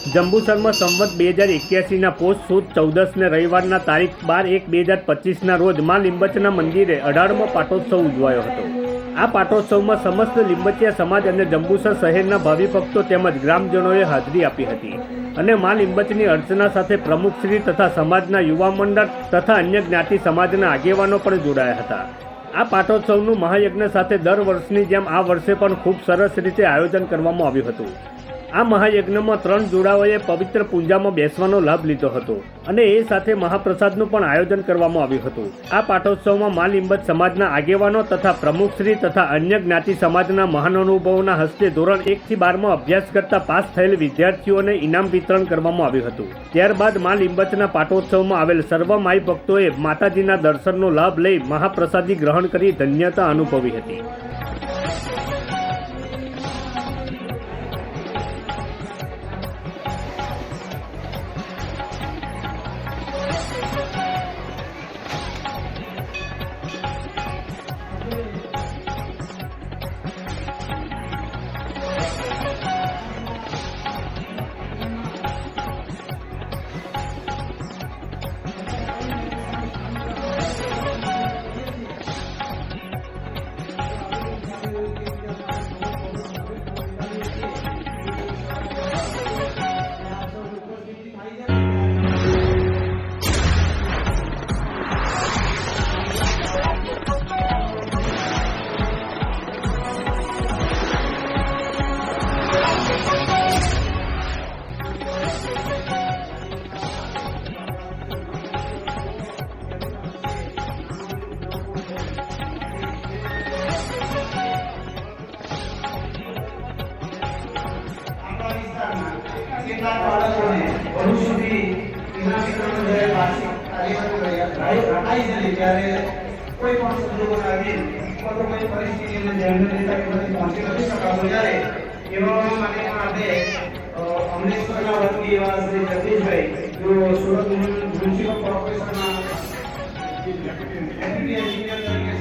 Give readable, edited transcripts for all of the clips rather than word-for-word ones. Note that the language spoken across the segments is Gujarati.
જંબુસરમાં સંવત 2081ના પોષ સુદ 14ને રવિવારના તારીખ 12/1/2025ના રોજ મા લીંબચના મંદિરે 18મો પાટોત્સવ ઉજવાયો હતો। આ પાટોત્સવમાં સમસ્ત લીંબચિયા સમાજ અને જંબુસર શહેરના ભાવિ ભક્તો તેમજ ગ્રામજનોએ હાજરી આપી હતી અને મા લીંબચની અર્ચના સાથે પ્રમુખશ્રી તથા સમાજના યુવા મંડળ તથા અન્ય જ્ઞાતિ સમાજના આગેવાનો પણ જોડાયા હતા। આ પાટોત્સવનું મહાયજ્ઞ સાથે દર વર્ષની જેમ આ વર્ષે પણ ખૂબ સરસ રીતે આયોજન કરવામાં આવ્યું હતું। આ મહાયજ્ઞમાં 3 જોડાઓએ પવિત્ર પૂંજામાં બેસવાનો લાભ લીધો હતો અને એ સાથે મહાપ્રસાદનું પણ આયોજન કરવામાં આવ્યું હતું। આ પાટોત્સવમાં મા લીંબચ સમાજના આગેવાનો તથા પ્રમુખશ્રી તથા અન્ય જ્ઞાતિ સમાજના મહાનુભાવોના હસ્તે ધોરણ 1 થી 12માં અભ્યાસ કરતા પાસ થયેલ વિદ્યાર્થીઓને ઇનામ વિતરણ કરવામાં આવ્યું હતું। ત્યારબાદ મા લીંબચના પાટોત્સવમાં આવેલ સર્વ માઈ ભક્તોએ માતાજીના દર્શનનો લાભ લઈ મહાપ્રસાદી ગ્રહણ કરી ધન્યતા અનુભવી હતી। કોઈ પણ સંજોગો આવી અથવા કોઈ પરિસ્થિતિને ધ્યાનમાં લેતા પહોંચી નથી શકાતો ત્યારે એવા માટે પણ આપણે અમરેશ્વરના વતી એવા શ્રી જગદીશભાઈ જો સુરત મ્યુનિસિપલ કોર્પોરેશનના ડેપ્યુટી એન્જિનિયર તરીકે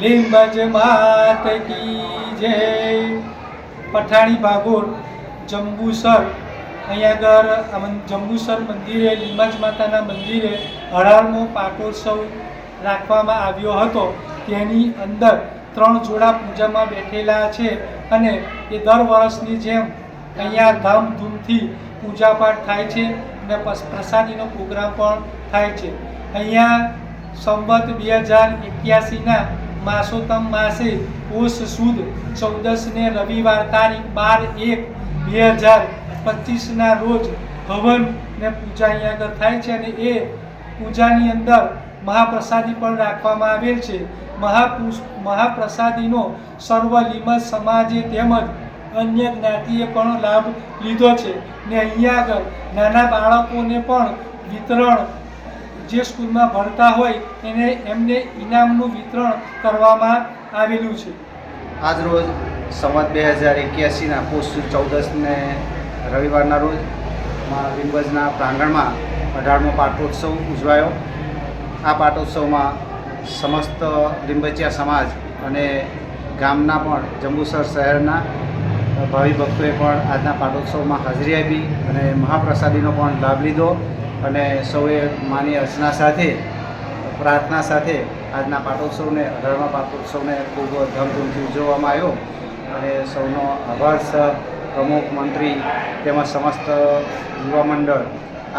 લીંબચ માત કી જય। પઠાણી ભાગોળ જંબુસર અહીંયા આગળ જંબુસર મંદિરે લીંબચ માતાના મંદિરે 18મો પાટોત્સવ રાખવામાં આવ્યો હતો। તેની અંદર 3 જોડા પૂજામાં બેઠેલા છે અને એ દર વર્ષની જેમ અહીંયા ધામધૂમથી પૂજાપાઠ થાય છે અને પ્રસાદીનો પ્રોગ્રામ પણ થાય છે। અહીંયા સંવત 2081ના માસોત્તમ માસે પોષ સુદ 14ને રવિવાર તારીખ 12/1/2025ના રોજ હવન ને પૂજા અહીંયા આગળ થાય છે અને એ પૂજાની અંદર મહાપ્રસાદી પણ રાખવામાં આવેલ છે। મહાપ્રસાદીનો સર્વ લીંબચ સમાજે તેમજ અન્ય જ્ઞાતિએ પણ લાભ લીધો છે ને અહીંયા આગળ નાના બાળકોને પણ વિતરણ જે સ્કૂલમાં ભણતા હોય એમને ઇનામનું વિતરણ કરવામાં આવેલું છે। આજ રોજ સંવત 2081ના પોષ 14ને રવિવારના રોજ મા લીંબચના પ્રાંગણમાં 18મો પાટોત્સવ ઉજવાયો। આ પાટોત્સવમાં સમસ્ત લીંબચિયા સમાજ અને ગામના પણ જંબુસર શહેરના ભાવિ ભક્તોએ પણ આજના પાટોત્સવમાં હાજરી આપી અને મહાપ્રસાદીનો પણ લાભ લીધો અને સૌએ માની અર્ચના સાથે પ્રાર્થના સાથે આજના પાટોત્સવને 18મા પાટોત્સવને ખૂબ ધામધૂમથી ઉજવવામાં આવ્યો અને સૌનો આભાર પ્રમુખ મંત્રી તેમજ સમસ્ત યુવા મંડળ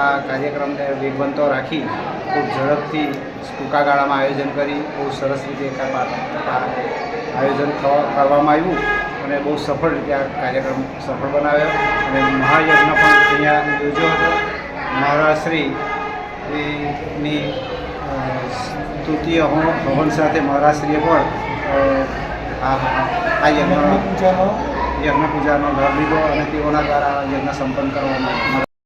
આ કાર્યક્રમને વેગવંતો રાખી ખૂબ ઝડપથી ટૂંકા ગાળામાં આયોજન કરી બહુ સરસ રીતે આયોજન કરવામાં આવ્યું અને બહુ સફળ રીતે આ કાર્યક્રમ સફળ બનાવ્યો અને મહાયજ્ઞ પણ અહીંયા યોજ્યો હતો. મહારાજશ્રીની સ્તુતિય હવન સાથે મહારાજશ્રીએ પણ આ યજ્ઞ પૂજાનો લાભ લીધો અને તેઓના દ્વારા યજ્ઞ સંપન્ન કરવામાં આવ્યો.